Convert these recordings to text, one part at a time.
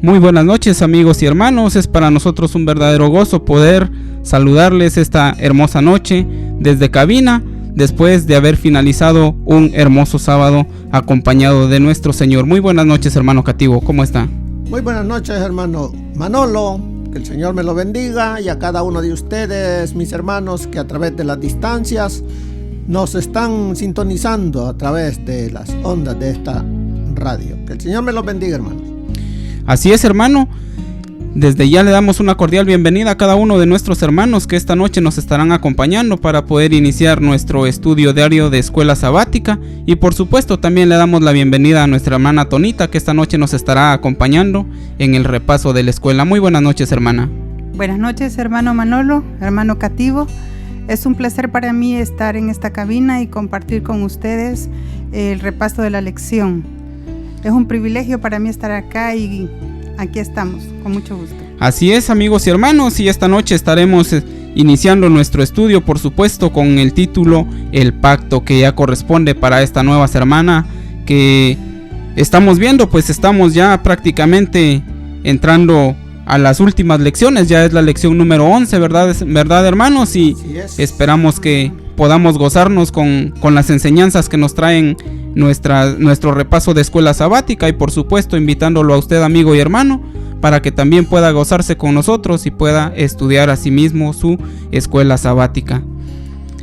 Muy buenas noches, amigos y hermanos. Es para nosotros un verdadero gozo poder saludarles esta hermosa noche desde cabina, después de haber finalizado un hermoso sábado acompañado de nuestro Señor. Muy buenas noches, hermano Cativo, ¿cómo está? Muy buenas noches, hermano Manolo. Que el Señor me lo bendiga, y a cada uno de ustedes, mis hermanos, que a través de las distancias nos están sintonizando a través de las ondas de esta radio. Que el Señor me los bendiga, hermanos. Así es, hermano. Desde ya le damos una cordial bienvenida a cada uno de nuestros hermanos que esta noche nos estarán acompañando para poder iniciar nuestro estudio diario de escuela sabática, y por supuesto también le damos la bienvenida a nuestra hermana Tonita, que esta noche nos estará acompañando en el repaso de la escuela. Muy buenas noches, hermana. Buenas noches, hermano Manolo, hermano Cativo. Es un placer para mí estar en esta cabina y compartir con ustedes el repaso de la lección. Es un privilegio para mí estar acá y aquí estamos, con mucho gusto. Así es, amigos y hermanos, y esta noche estaremos iniciando nuestro estudio, por supuesto, con el título El Pacto, que ya corresponde para esta nueva semana que estamos viendo. Pues estamos ya prácticamente entrando a las últimas lecciones. Ya es la lección número 11, ¿verdad, hermanos? Y esperamos que podamos gozarnos con las enseñanzas que nos traen nuestro repaso de escuela sabática, y por supuesto invitándolo a usted, amigo y hermano, para que también pueda gozarse con nosotros y pueda estudiar a sí mismo su escuela sabática.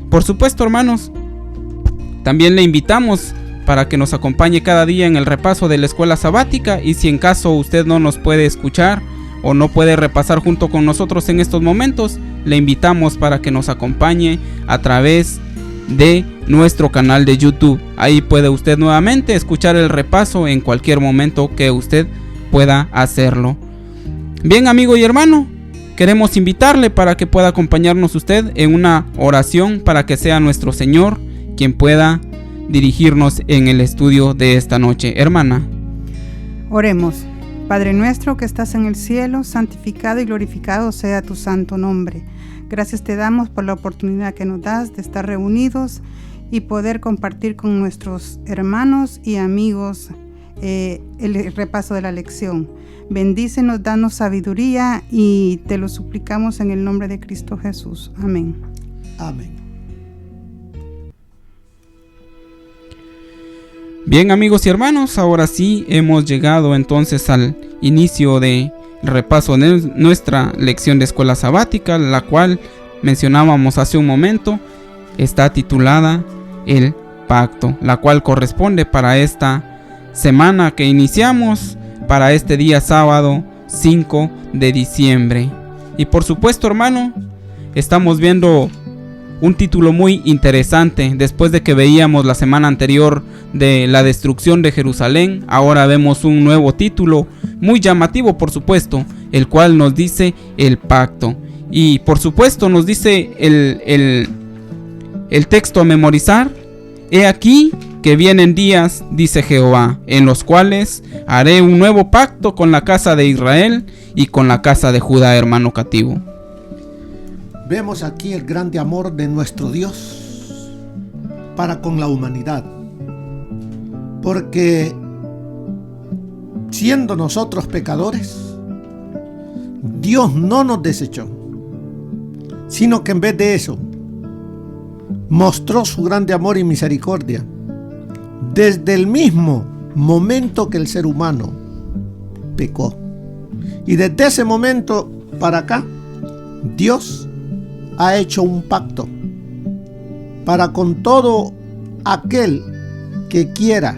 Por supuesto, hermanos, también le invitamos para que nos acompañe cada día en el repaso de la escuela sabática, y si en caso usted no nos puede escuchar o no puede repasar junto con nosotros en estos momentos, le invitamos para que nos acompañe a través de nuestro canal de YouTube. Ahí puede usted nuevamente escuchar el repaso en cualquier momento que usted pueda hacerlo. Bien, amigo y hermano, queremos invitarle para que pueda acompañarnos usted en una oración para que sea nuestro Señor quien pueda dirigirnos en el estudio de esta noche. Hermana. Oremos. Padre nuestro que estás en el cielo, santificado y glorificado sea tu santo nombre. Gracias te damos por la oportunidad que nos das de estar reunidos y poder compartir con nuestros hermanos y amigos el repaso de la lección. Bendícenos, danos sabiduría, y te lo suplicamos en el nombre de Cristo Jesús. Amén. Amén. Bien, amigos y hermanos, ahora sí hemos llegado entonces al inicio de repaso de nuestra lección de escuela sabática, la cual mencionábamos hace un momento. Está titulada El Pacto, la cual corresponde para esta semana que iniciamos, para este día sábado 5 de diciembre. Y por supuesto, hermano, estamos viendo un título muy interesante. Después de que veíamos la semana anterior de la destrucción de Jerusalén, ahora vemos un nuevo título muy llamativo, por supuesto, el cual nos dice el pacto. Y por supuesto nos dice el texto a memorizar: He aquí que vienen días, dice Jehová, en los cuales haré un nuevo pacto con la casa de Israel y con la casa de Judá, hermano Cativo. Vemos aquí el grande amor de nuestro Dios para con la humanidad, porque siendo nosotros pecadores, Dios no nos desechó, sino que en vez de eso mostró su grande amor y misericordia desde el mismo momento que el ser humano pecó. Y desde ese momento para acá, Dios ha hecho un pacto para con todo aquel que quiera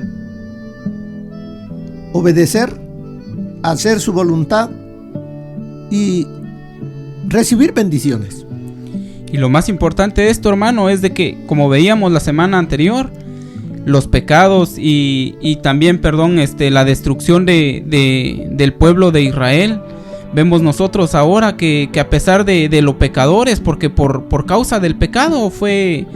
obedecer, hacer su voluntad y recibir bendiciones. Y lo más importante de esto, hermano, es de que, como veíamos la semana anterior, los pecados y también, la destrucción del pueblo de Israel, vemos nosotros ahora que a pesar de los pecadores, porque por causa del pecado fue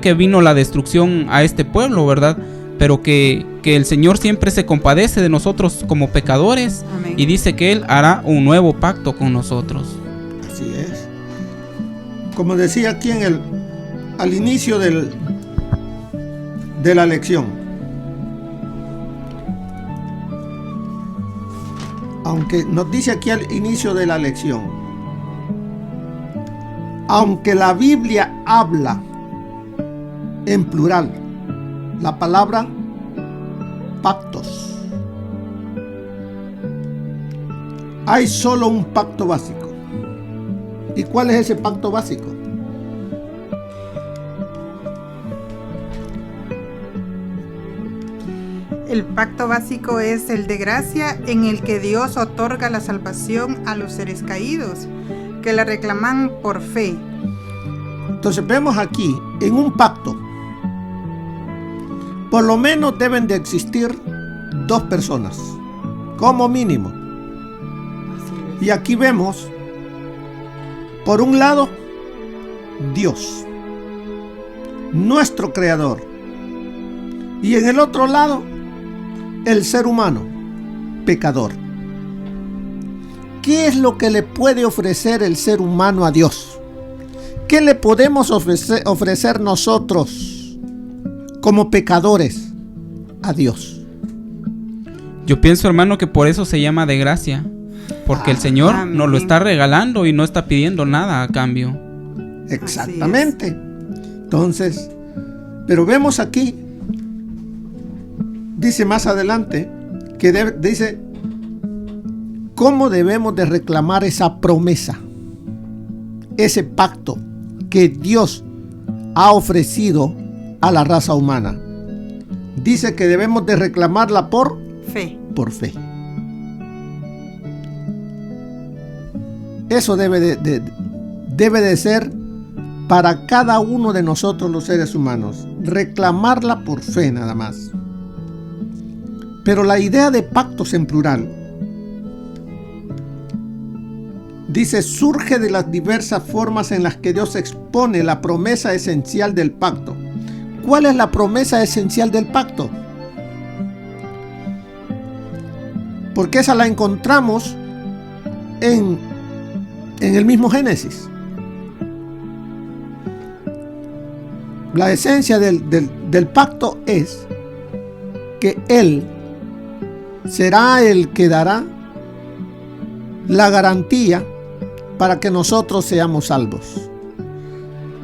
que vino la destrucción a este pueblo, ¿verdad? Pero que el Señor siempre se compadece de nosotros como pecadores. Amén. Y dice que Él hará un nuevo pacto con nosotros. Así es. Como decía aquí al inicio de la lección, aunque nos dice aquí al inicio de la lección, aunque la Biblia habla en plural, la palabra pactos, hay solo un pacto básico. ¿Y cuál es ese pacto básico? El pacto básico es el de gracia, en el que Dios otorga la salvación a los seres caídos, que la reclaman por fe. Entonces vemos aquí, en un pacto, por lo menos deben de existir 2 personas, como mínimo. Y aquí vemos, por un lado, Dios, nuestro creador, y en el otro lado, el ser humano, pecador. ¿Qué es lo que le puede ofrecer el ser humano a Dios? ¿Qué le podemos ofrecer nosotros como pecadores a Dios? Yo pienso, hermano, que por eso se llama de gracia, porque el Señor amén, nos lo está regalando y no está pidiendo nada a cambio. Exactamente. Entonces, pero vemos aquí, dice más adelante, que dice cómo debemos de reclamar esa promesa, ese pacto que Dios ha ofrecido a la raza humana. Dice que debemos de reclamarla por Fe. Eso debe de ser para cada uno de nosotros los seres humanos, reclamarla por fe nada más. Pero la idea de pactos en plural, dice, surge de las diversas formas en las que Dios expone la promesa esencial del pacto. ¿Cuál es la promesa esencial del pacto? Porque esa la encontramos en el mismo Génesis. La esencia del pacto es que Él será el que dará la garantía para que nosotros seamos salvos.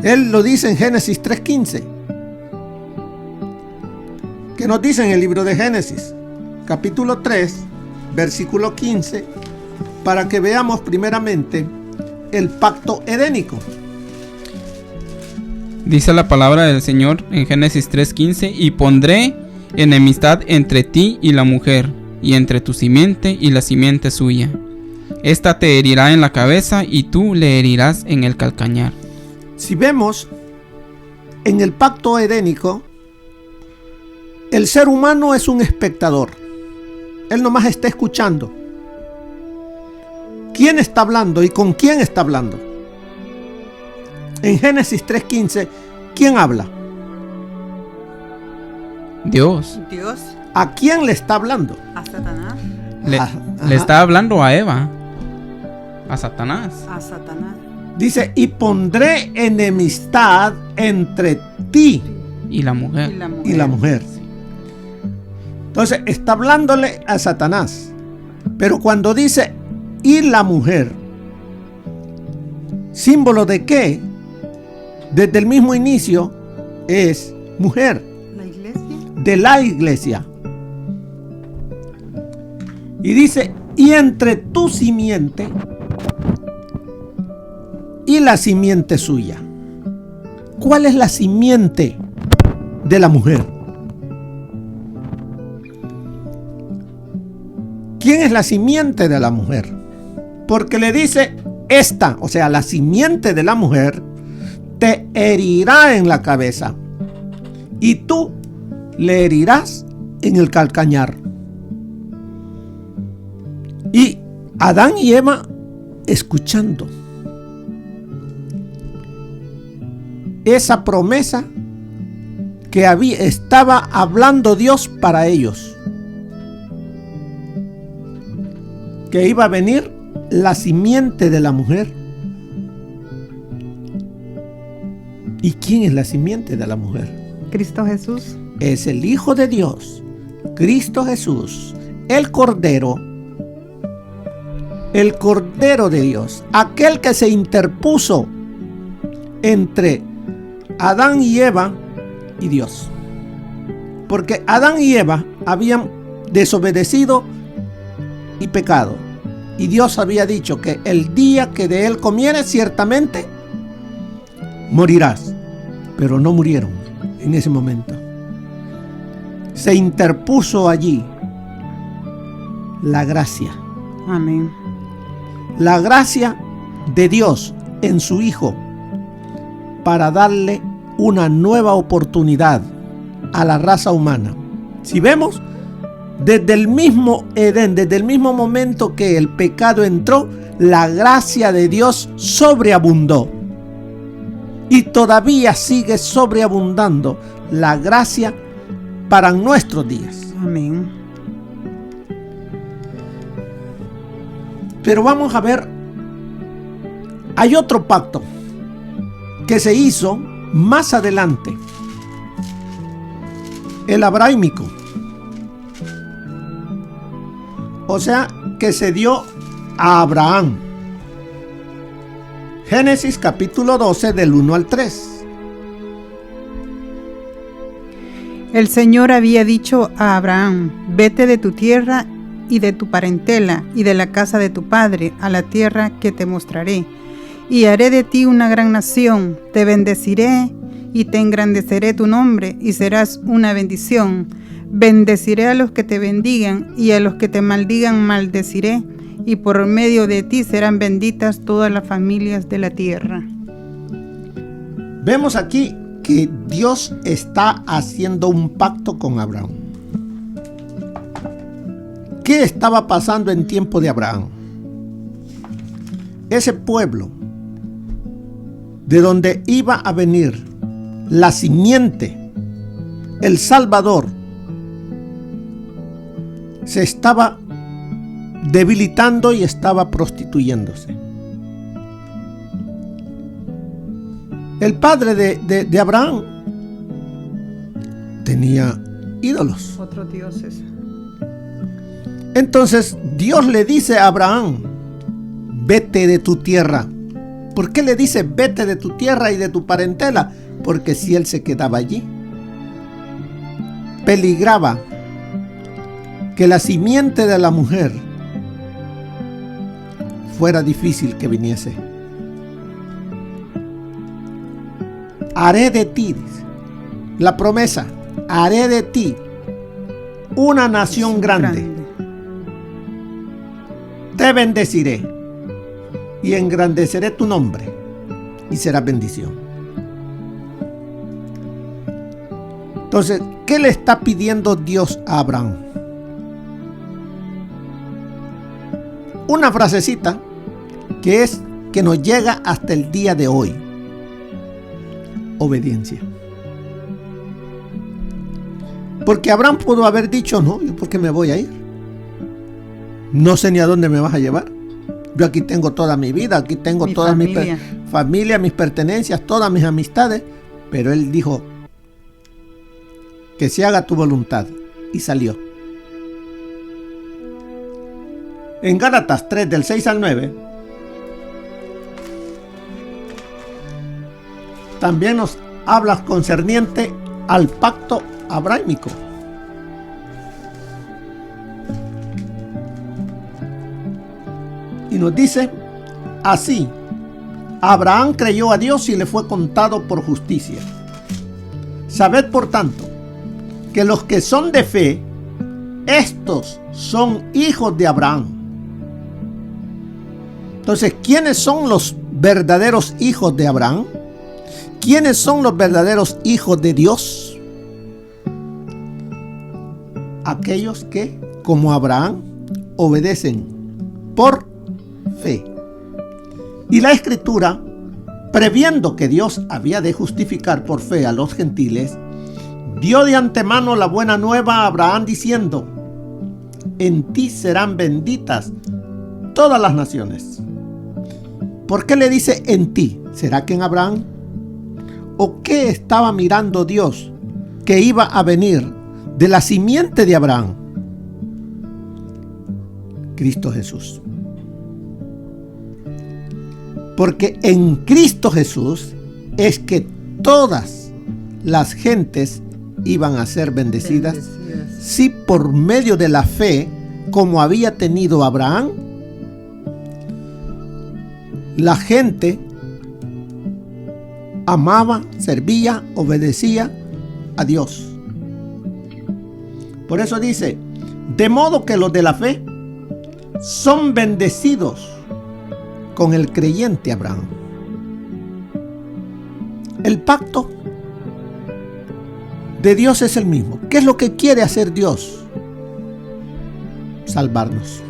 Él lo dice en Génesis 3:15. Que nos dice en el libro de Génesis, capítulo 3, versículo 15, para que veamos primeramente el pacto edénico. Dice la palabra del Señor en Génesis 3:15: y pondré enemistad entre ti y la mujer, y entre tu simiente y la simiente suya. Esta te herirá en la cabeza y tú le herirás en el calcañar. Si vemos en el pacto edénico, el ser humano es un espectador. Él nomás está escuchando. ¿Quién está hablando y con quién está hablando? En Génesis 3:15, ¿quién habla? Dios. ¿A quién le está hablando? A Satanás. Le está hablando a Eva. A Satanás. Dice, y pondré enemistad entre ti y la mujer. Y la mujer. Entonces está hablándole a Satanás. Pero cuando dice y la mujer, ¿símbolo de qué? Desde el mismo inicio es mujer. ¿La iglesia? De la iglesia. Y dice, y entre tu simiente y la simiente suya. ¿Cuál es la simiente de la mujer? ¿Quién es la simiente de la mujer? Porque le dice, esta, o sea, la simiente de la mujer, te herirá en la cabeza y tú le herirás en el calcañar. Y Adán y Eva escuchando esa promesa que estaba hablando Dios para ellos, que iba a venir la simiente de la mujer. ¿Y quién es la simiente de la mujer? Cristo Jesús. Es el Hijo de Dios, Cristo Jesús, el Cordero, el Cordero de Dios, aquel que se interpuso entre Adán y Eva y Dios. Porque Adán y Eva habían desobedecido y pecado. Y Dios había dicho que el día que de él comieres, ciertamente morirás. Pero no murieron en ese momento. Se interpuso allí la gracia. Amén. La gracia de Dios en su Hijo para darle una nueva oportunidad a la raza humana. Si vemos, desde el mismo Edén, desde el mismo momento que el pecado entró, la gracia de Dios sobreabundó. Y todavía sigue sobreabundando la gracia para nuestros días. Amén. Pero vamos a ver, hay otro pacto que se hizo más adelante, el abrahámico. O sea, que se dio a Abraham. Génesis capítulo 12 del 1 al 3. El Señor había dicho a Abraham: vete de tu tierra y de tu parentela y de la casa de tu padre a la tierra que te mostraré, y haré de ti una gran nación, te bendeciré y te engrandeceré tu nombre y serás una bendición. Bendeciré a los que te bendigan y a los que te maldigan maldeciré, y por medio de ti serán benditas todas las familias de la tierra. Vemos aquí que Dios está haciendo un pacto con Abraham. ¿Qué estaba pasando en tiempo de Abraham? Ese pueblo de donde iba a venir la simiente, el Salvador, se estaba debilitando y estaba prostituyéndose. El padre de Abraham tenía ídolos. Otros dioses. Entonces Dios le dice a Abraham: vete de tu tierra. ¿Por qué le dice vete de tu tierra y de tu parentela? Porque si él se quedaba allí, peligraba que la simiente de la mujer fuera difícil que viniese. Haré de ti, dice, la promesa, haré de ti una nación grande. Te bendeciré y engrandeceré tu nombre y será bendición. Entonces, ¿qué le está pidiendo Dios a Abraham? Una frasecita que nos llega hasta el día de hoy: obediencia. Porque Abraham pudo haber dicho: no, ¿yo por qué me voy a ir? No sé ni a dónde me vas a llevar. Yo aquí tengo toda mi vida, aquí tengo toda mi familia, mis pertenencias, todas mis amistades. Pero él dijo: que se haga tu voluntad. Y salió. En Gálatas 3, del 6 al 9, también nos habla concerniente al pacto abrahámico. Y nos dice así: Abraham creyó a Dios y le fue contado por justicia. Sabed por tanto que los que son de fe, estos son hijos de Abraham. Entonces, ¿quiénes son los verdaderos hijos de Abraham? ¿Quiénes son los verdaderos hijos de Dios? Aquellos que, como Abraham, obedecen por fe. Y la Escritura, previendo que Dios había de justificar por fe a los gentiles, dio de antemano la buena nueva a Abraham diciendo: en ti serán benditas todas las naciones. ¿Por qué le dice en ti? ¿Será que en Abraham? ¿O qué estaba mirando Dios que iba a venir de la simiente de Abraham? Cristo Jesús. Porque en Cristo Jesús es que todas las gentes iban a ser bendecidas. Si por medio de la fe, como había tenido Abraham, la gente amaba, servía, obedecía a Dios. Por eso dice, de modo que los de la fe son bendecidos con el creyente Abraham. El pacto de Dios es el mismo. ¿Qué es lo que quiere hacer Dios? Salvarnos.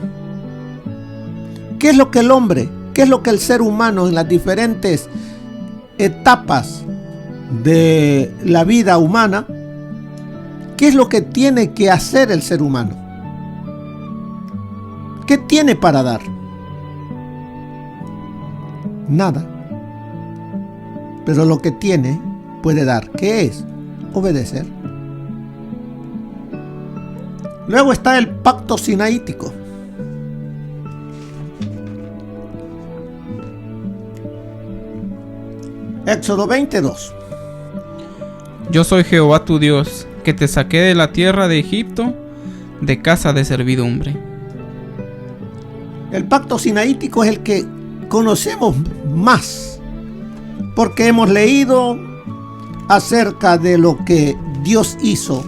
¿Qué es lo que el hombre, qué es lo que el ser humano en las diferentes etapas de la vida humana, qué es lo que tiene que hacer el ser humano? ¿Qué tiene para dar? Nada. Pero lo que tiene puede dar. ¿Qué es? Obedecer. Luego está el pacto sinaítico. Éxodo 22. Yo soy Jehová tu Dios, que te saqué de la tierra de Egipto, de casa de servidumbre. El pacto sinaítico es el que conocemos más, porque hemos leído acerca de lo que Dios hizo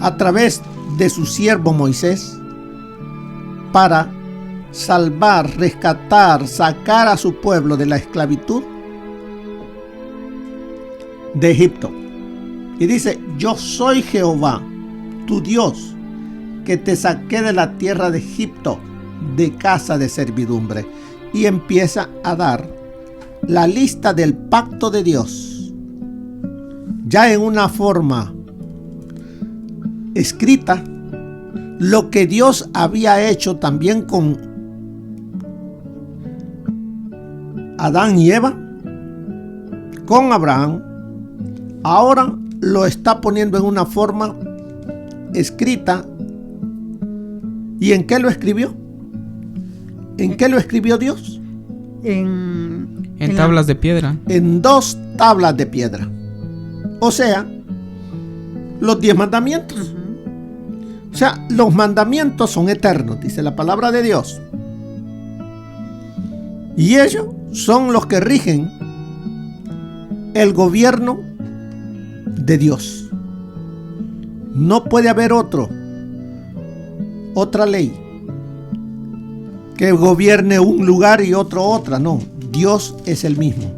a través de su siervo Moisés para salvar, rescatar, sacar a su pueblo de la esclavitud de Egipto. Y dice, yo soy Jehová, tu Dios, que te saqué de la tierra de Egipto, de casa de servidumbre. Y empieza a dar la lista del pacto de Dios, ya en una forma escrita, lo que Dios había hecho también con Adán y Eva, con Abraham. Ahora lo está poniendo en una forma escrita. ¿Y en qué lo escribió? ¿En qué lo escribió Dios? En tablas de piedra. En 2 tablas de piedra. O sea, los 10 mandamientos. O sea, los mandamientos son eternos, dice la palabra de Dios. Y ellos son los que rigen el gobierno de Dios. No puede haber otra ley que gobierne un lugar y otro otra. No, Dios es el mismo.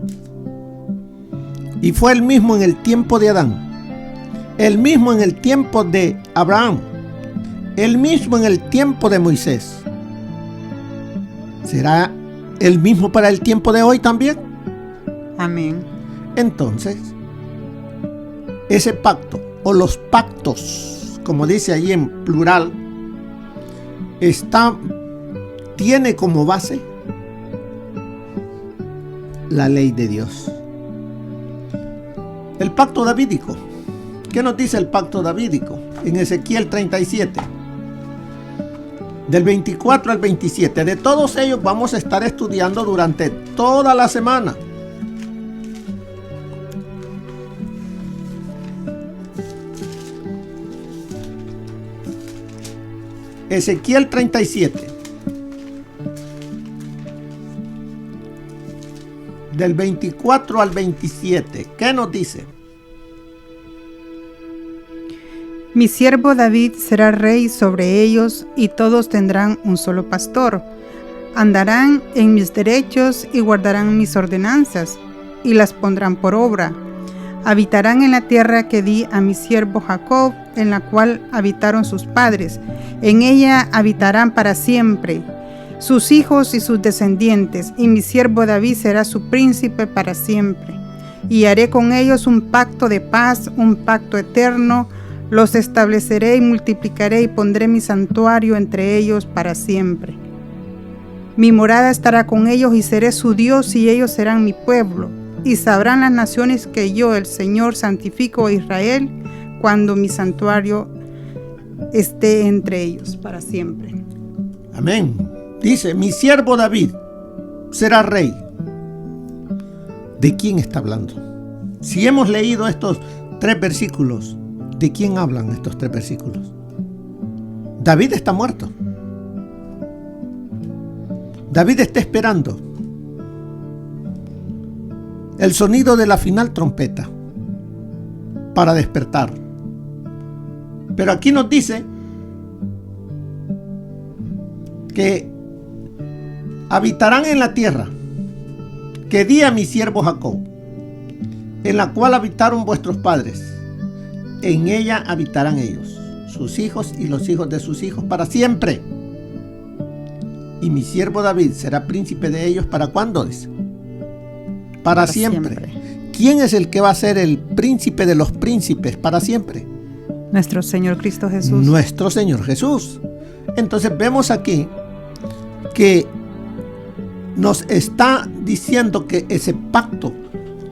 Y fue el mismo en el tiempo de Adán, el mismo en el tiempo de Abraham, el mismo en el tiempo de Moisés. ¿Será el mismo para el tiempo de hoy también? Amén. Entonces, ese pacto o los pactos, como dice allí en plural, tiene como base la ley de Dios. El pacto davídico. ¿Qué nos dice el pacto davídico? En Ezequiel 37, del 24 al 27. De todos ellos vamos a estar estudiando durante toda la semana. Ezequiel 37, del 24 al 27. ¿Qué nos dice? Mi siervo David será rey sobre ellos, y todos tendrán un solo pastor. Andarán en mis derechos y guardarán mis ordenanzas, y las pondrán por obra. Habitarán en la tierra que di a mi siervo Jacob, en la cual habitaron sus padres. En ella habitarán para siempre, sus hijos y sus descendientes, y mi siervo David será su príncipe para siempre. Y haré con ellos un pacto de paz, un pacto eterno. Los estableceré y multiplicaré, y pondré mi santuario entre ellos para siempre. Mi morada estará con ellos, y seré su Dios, y ellos serán mi pueblo. Y sabrán las naciones que yo, el Señor, santifico a Israel, cuando mi santuario esté entre ellos para siempre. Amén. Dice, mi siervo David será rey. ¿De quién está hablando? Si hemos leído estos 3 versículos, ¿de quién hablan estos 3 versículos? David está muerto. David está esperando el sonido de la final trompeta para despertar. Pero aquí nos dice que habitarán en la tierra que di a mi siervo Jacob, en la cual habitaron vuestros padres. En ella habitarán ellos, sus hijos y los hijos de sus hijos para siempre. Y mi siervo David será príncipe de ellos. ¿Para cuándo? Dice. Para siempre. ¿Quién es el que va a ser el príncipe de los príncipes para siempre? Nuestro Señor Cristo Jesús. Nuestro Señor Jesús. Entonces vemos aquí que nos está diciendo que ese pacto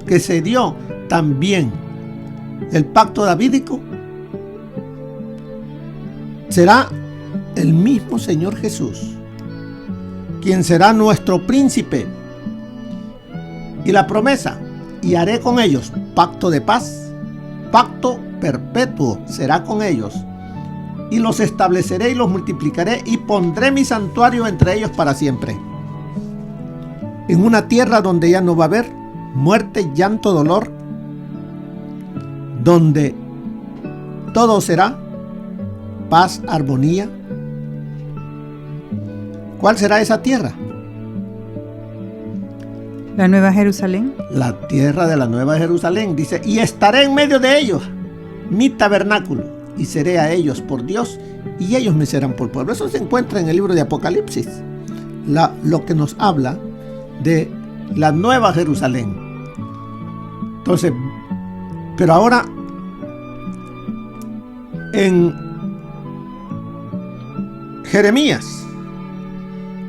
que se dio también, el pacto davídico, será el mismo Señor Jesús quien será nuestro príncipe. Y la promesa: y haré con ellos pacto de paz, pacto perpetuo será con ellos, y los estableceré y los multiplicaré, y pondré mi santuario entre ellos para siempre, en una tierra donde ya no va a haber muerte, llanto, dolor, donde todo será paz, armonía. ¿Cuál será esa tierra? La Nueva Jerusalén. La tierra de la Nueva Jerusalén. Dice: y estaré en medio de ellos, mi tabernáculo, y seré a ellos por Dios, y ellos me serán por pueblo. Eso se encuentra en el libro de Apocalipsis, lo que nos habla de la Nueva Jerusalén. Entonces, pero ahora en Jeremías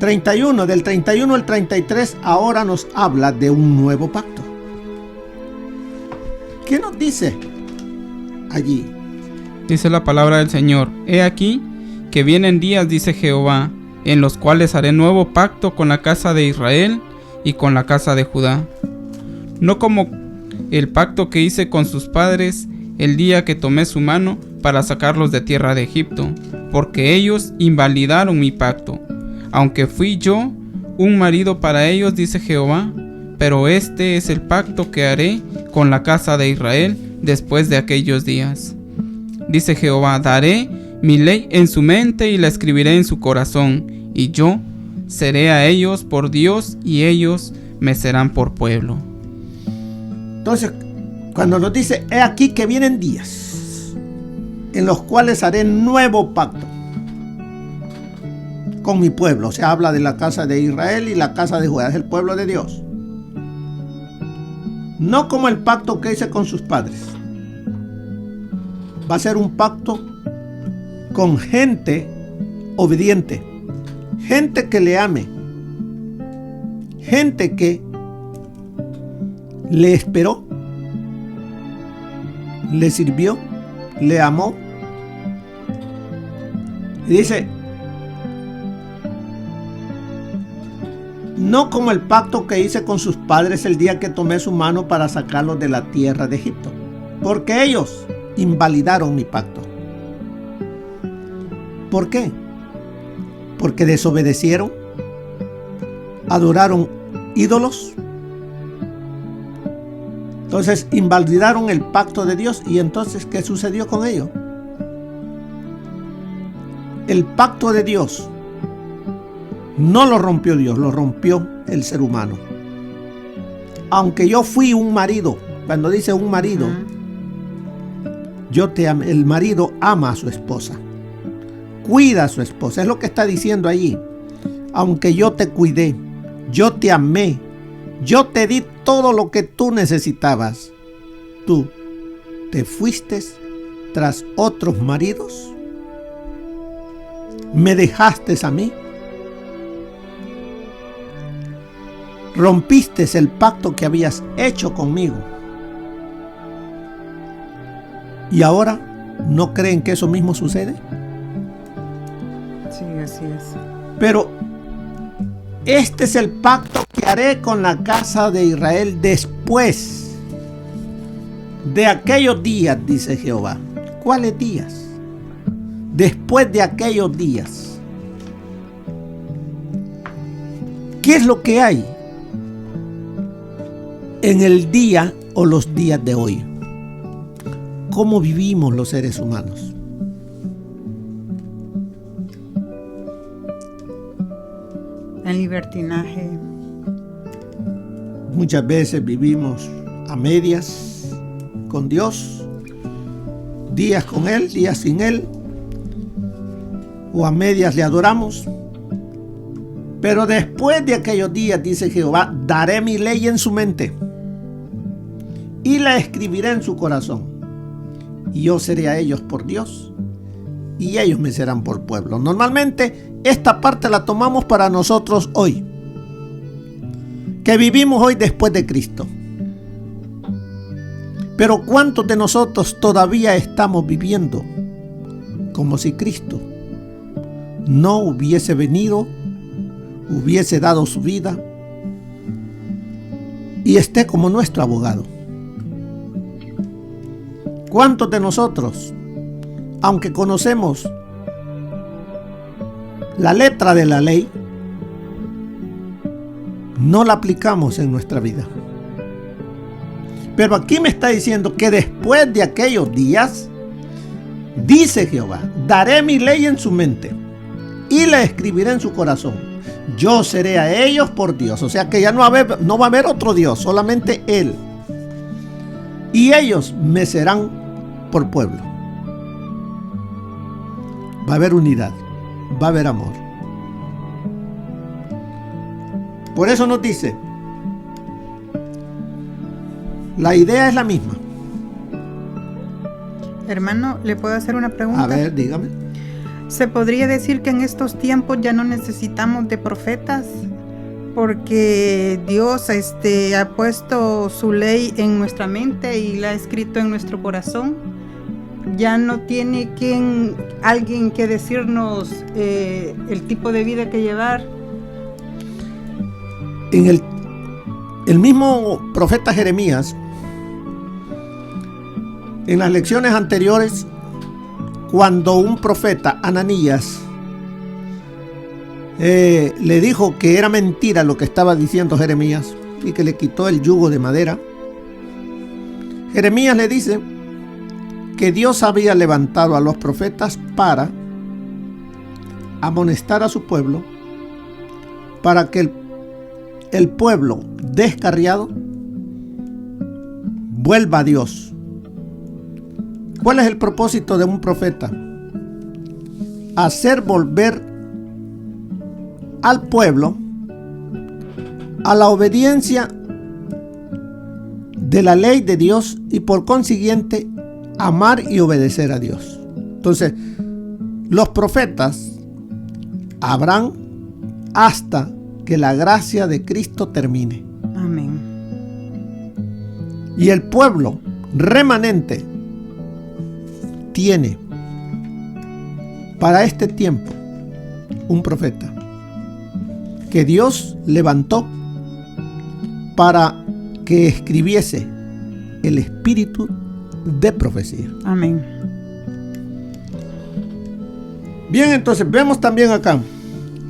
31, del 31 al 33, ahora nos habla de un nuevo pacto. ¿Qué nos dice allí? Dice la palabra del Señor: he aquí que vienen días, dice Jehová, en los cuales haré nuevo pacto con la casa de Israel y con la casa de Judá, no como el pacto que hice con sus padres el día que tomé su mano para sacarlos de tierra de Egipto, porque ellos invalidaron mi pacto, aunque fui yo un marido para ellos, dice Jehová. Pero este es el pacto que haré con la casa de Israel después de aquellos días, dice Jehová: daré mi ley en su mente y la escribiré en su corazón, y yo seré a ellos por Dios, y ellos me serán por pueblo. Entonces, cuando nos dice: he aquí que vienen días en los cuales haré nuevo pacto con mi pueblo, se habla de la casa de Israel y la casa de Judá, es el pueblo de Dios. No como el pacto que hice con sus padres. Va a ser un pacto con gente obediente, gente que le ame, gente que le esperó, le sirvió, le amó. Y dice: no como el pacto que hice con sus padres el día que tomé su mano para sacarlos de la tierra de Egipto, porque ellos invalidaron mi pacto. ¿Por qué? Porque desobedecieron, adoraron ídolos. Entonces invalidaron el pacto de Dios. Y entonces, ¿qué sucedió con ellos? El pacto de Dios no lo rompió Dios, lo rompió el ser humano. Aunque yo fui un marido, cuando dice un marido, yo te amé. El marido ama a su esposa, cuida a su esposa, es lo que está diciendo allí. Aunque yo te cuidé, yo te amé, yo te di todo lo que tú necesitabas, tú te fuiste tras otros maridos, me dejaste a mí, rompiste el pacto que habías hecho conmigo. ¿Y ahora no creen que eso mismo sucede? Sí, así es. Pero este es el pacto que haré con la casa de Israel después de aquellos días, dice Jehová. ¿Cuáles días? Después de aquellos días. ¿Qué es lo que hay en el día o los días de hoy? ¿Cómo vivimos los seres humanos? El libertinaje. Muchas veces vivimos a medias con Dios, días con Él, días sin Él, o a medias le adoramos. Pero después de aquellos días, dice Jehová, daré mi ley en su mente y la escribiré en su corazón. Y yo seré a ellos por Dios y ellos me serán por pueblo. Normalmente esta parte la tomamos para nosotros hoy, que vivimos hoy después de Cristo. Pero ¿cuántos de nosotros todavía estamos viviendo como si Cristo no hubiese venido, hubiese dado su vida y esté como nuestro abogado? ¿Cuántos de nosotros, aunque conocemos la letra de la ley, no la aplicamos en nuestra vida? Pero aquí me está diciendo que después de aquellos días, dice Jehová, daré mi ley en su mente y la escribiré en su corazón. Yo seré a ellos por Dios. O sea que ya no va a haber otro Dios, solamente Él. Y ellos me serán por pueblo. Va a haber unidad, va a haber amor. Por eso nos dice, la idea es la misma. Hermano, ¿le puedo hacer una pregunta? A ver, dígame. ¿Se podría decir que en estos tiempos ya no necesitamos de profetas? Porque Dios ha puesto su ley en nuestra mente y la ha escrito en nuestro corazón. Ya no tiene alguien que decirnos el tipo de vida que llevar. En el mismo profeta Jeremías, en las lecciones anteriores, cuando un profeta, Ananías, le dijo que era mentira lo que estaba diciendo Jeremías y que le quitó el yugo de madera, Jeremías le dice que Dios había levantado a los profetas para amonestar a su pueblo, para que el pueblo descarriado vuelva a Dios. ¿Cuál es el propósito de un profeta? Hacer volver al pueblo a la obediencia de la ley de Dios y por consiguiente amar y obedecer a Dios. Entonces, los profetas habrán hasta que la gracia de Cristo termine. Amén. Y el pueblo remanente tiene para este tiempo un profeta que Dios levantó para que escribiese el espíritu de profecía. Amén. Bien, entonces vemos también acá,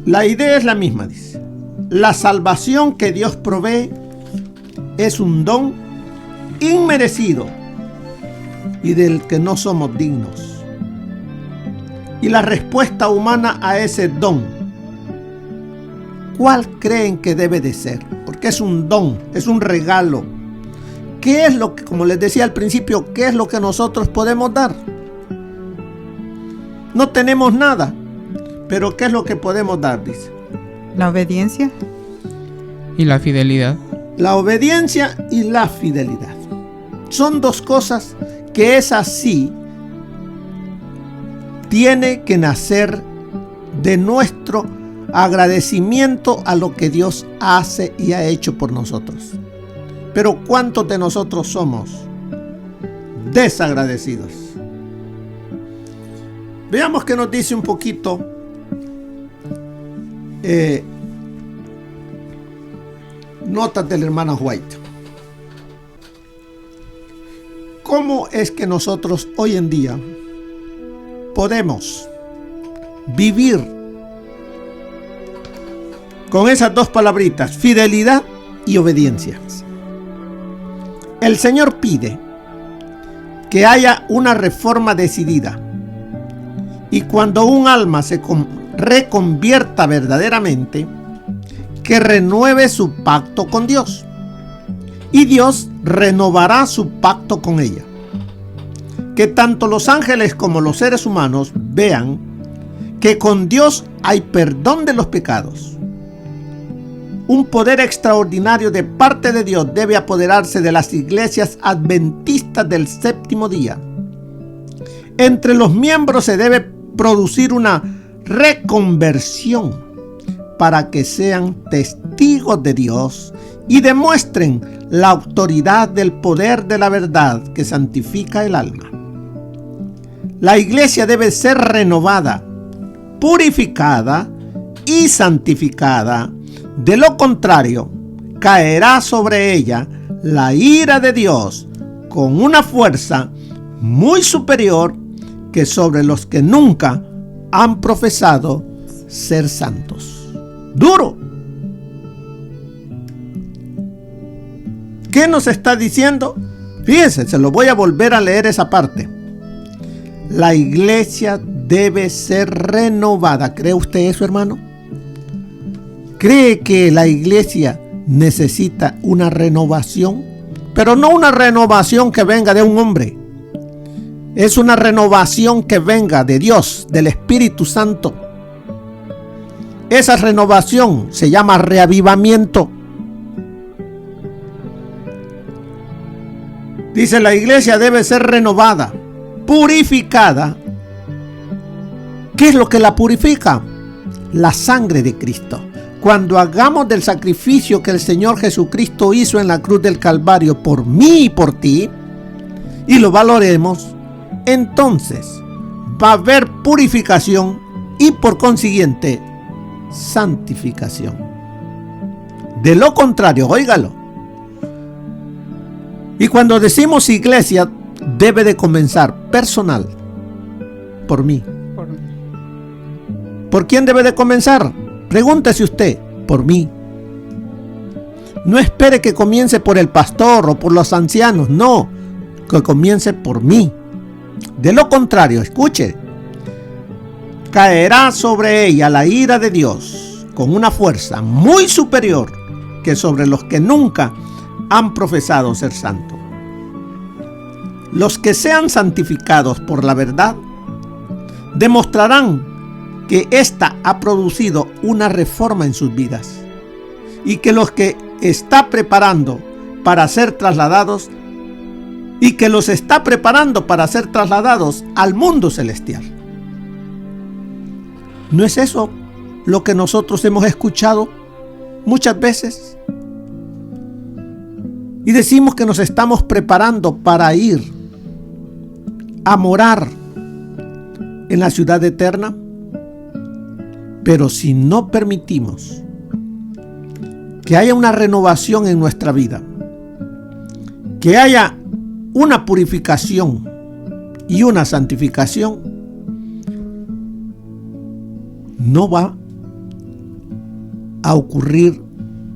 la idea es la misma, dice. La salvación que Dios provee es un don inmerecido y del que no somos dignos. Y la respuesta humana a ese don, ¿cuál creen que debe de ser? Porque es un don, es un regalo. ¿Qué es lo que, como les decía al principio, qué es lo que nosotros podemos dar? No tenemos nada, pero ¿qué es lo que podemos dar? Dice. La obediencia y la fidelidad. La obediencia y la fidelidad son dos cosas que es así, tiene que nacer de nuestro agradecimiento a lo que Dios hace y ha hecho por nosotros. Pero ¿cuántos de nosotros somos desagradecidos? Veamos que nos dice un poquito Notas de la hermana White. ¿Cómo es que nosotros hoy en día podemos vivir con esas dos palabritas, fidelidad y obediencia? El Señor pide que haya una reforma decidida, y cuando un alma se reconvierta verdaderamente, que renueve su pacto con Dios, y Dios renovará su pacto con ella. Que tanto los ángeles como los seres humanos vean que con Dios hay perdón de los pecados. Un poder extraordinario de parte de Dios debe apoderarse de las iglesias adventistas del séptimo día. Entre los miembros se debe producir una reconversión para que sean testigos de Dios y demuestren la autoridad del poder de la verdad que santifica el alma. La iglesia debe ser renovada, purificada y santificada. De lo contrario, caerá sobre ella la ira de Dios con una fuerza muy superior que sobre los que nunca han profesado ser santos. Duro. ¿Qué nos está diciendo? Fíjense, se lo voy a volver a leer esa parte. La iglesia debe ser renovada. ¿Cree usted eso, hermano? ¿Cree que la iglesia necesita una renovación? Pero no una renovación que venga de un hombre. Es una renovación que venga de Dios, del Espíritu Santo. Esa renovación se llama reavivamiento. Dice, la iglesia debe ser renovada, purificada. ¿Qué es lo que la purifica? La sangre de Cristo. Cuando hagamos del sacrificio que el Señor Jesucristo hizo en la cruz del Calvario por mí y por ti, y lo valoremos, entonces va a haber purificación y por consiguiente santificación. De lo contrario, óigalo. Y cuando decimos iglesia, debe de comenzar personal, por mí. ¿Por quién debe de comenzar? Pregúntese usted, por mí. No espere que comience por el pastor o por los ancianos, no, que comience por mí. De lo contrario, escuche, caerá sobre ella la ira de Dios con una fuerza muy superior que sobre los que nunca han profesado ser santos. Los que sean santificados por la verdad demostrarán que ésta ha producido una reforma en sus vidas y que los que está preparando para ser trasladados al mundo celestial. ¿No es eso lo que nosotros hemos escuchado muchas veces? Y decimos que nos estamos preparando para ir a morar en la ciudad eterna. Pero si no permitimos que haya una renovación en nuestra vida, que haya una purificación y una santificación, no va a ocurrir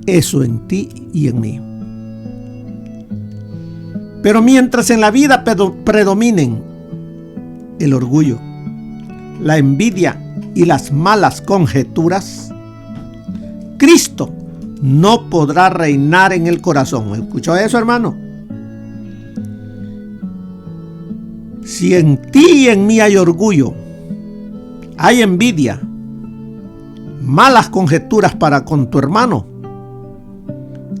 eso en ti y en mí. Pero mientras en la vida predominen el orgullo, la envidia y las malas conjeturas, Cristo no podrá reinar en el corazón. ¿Escuchó eso, hermano? Si en ti y en mí hay orgullo, hay envidia, malas conjeturas para con tu hermano,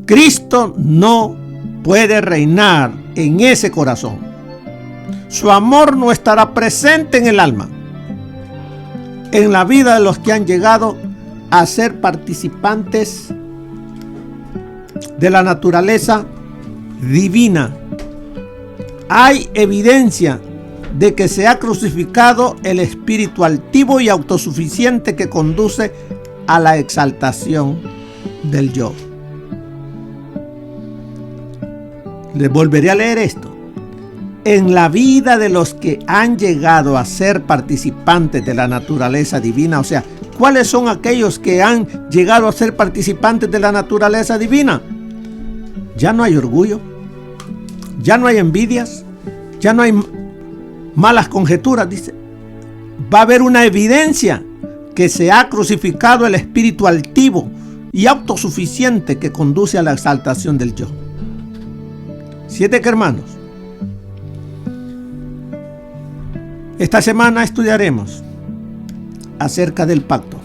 Cristo no puede reinar en ese corazón. Su amor no estará presente en el alma, en la vida de los que han llegado a ser participantes de la naturaleza divina. Hay evidencia de que se ha crucificado el espíritu altivo y autosuficiente que conduce a la exaltación del yo. Les volveré a leer esto. En la vida de los que han llegado a ser participantes de la naturaleza divina, o sea, ¿cuáles son aquellos que han llegado a ser participantes de la naturaleza divina? Ya no hay orgullo, ya no hay envidias, ya no hay malas conjeturas, dice. Va a haber una evidencia que se ha crucificado el espíritu altivo y autosuficiente que conduce a la exaltación del yo. 7 hermanos. Esta semana estudiaremos acerca del pacto.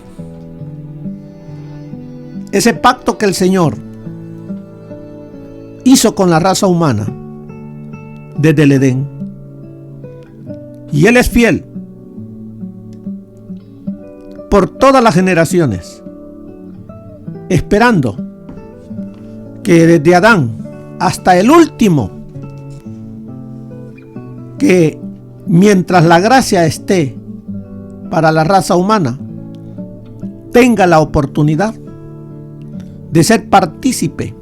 Ese pacto que el Señor hizo con la raza humana desde el Edén. Y Él es fiel por todas las generaciones, esperando que desde Adán hasta el último, que mientras la gracia esté para la raza humana, tenga la oportunidad de ser partícipe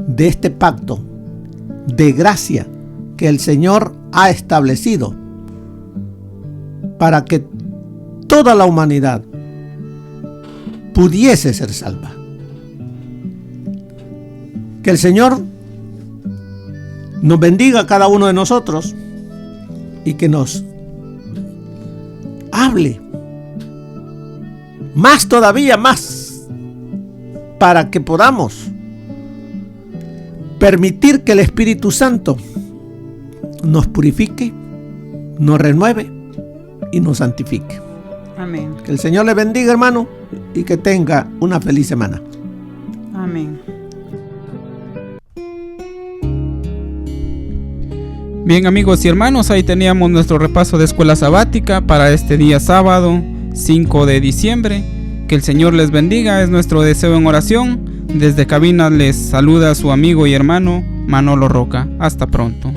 de este pacto de gracia que el Señor ha establecido para que toda la humanidad pudiese ser salva. Que el Señor nos bendiga a cada uno de nosotros y que nos hable más todavía más para que podamos permitir que el Espíritu Santo nos purifique, nos renueve y nos santifique. Amén. Que el Señor le bendiga, hermano, y que tenga una feliz semana. Amén. Bien, amigos y hermanos, ahí teníamos nuestro repaso de escuela sabática para este día sábado 5 de diciembre. Que el Señor les bendiga, es nuestro deseo en oración. Desde cabina les saluda su amigo y hermano Manolo Roca. Hasta pronto.